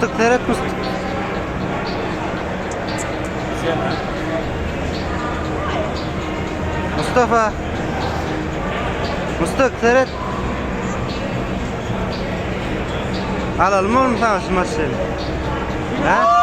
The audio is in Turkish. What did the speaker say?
Mıstık seyret mıstık. Mustafa. Mıstık seyret. Alalım oğlum sana şu maçları. Ha?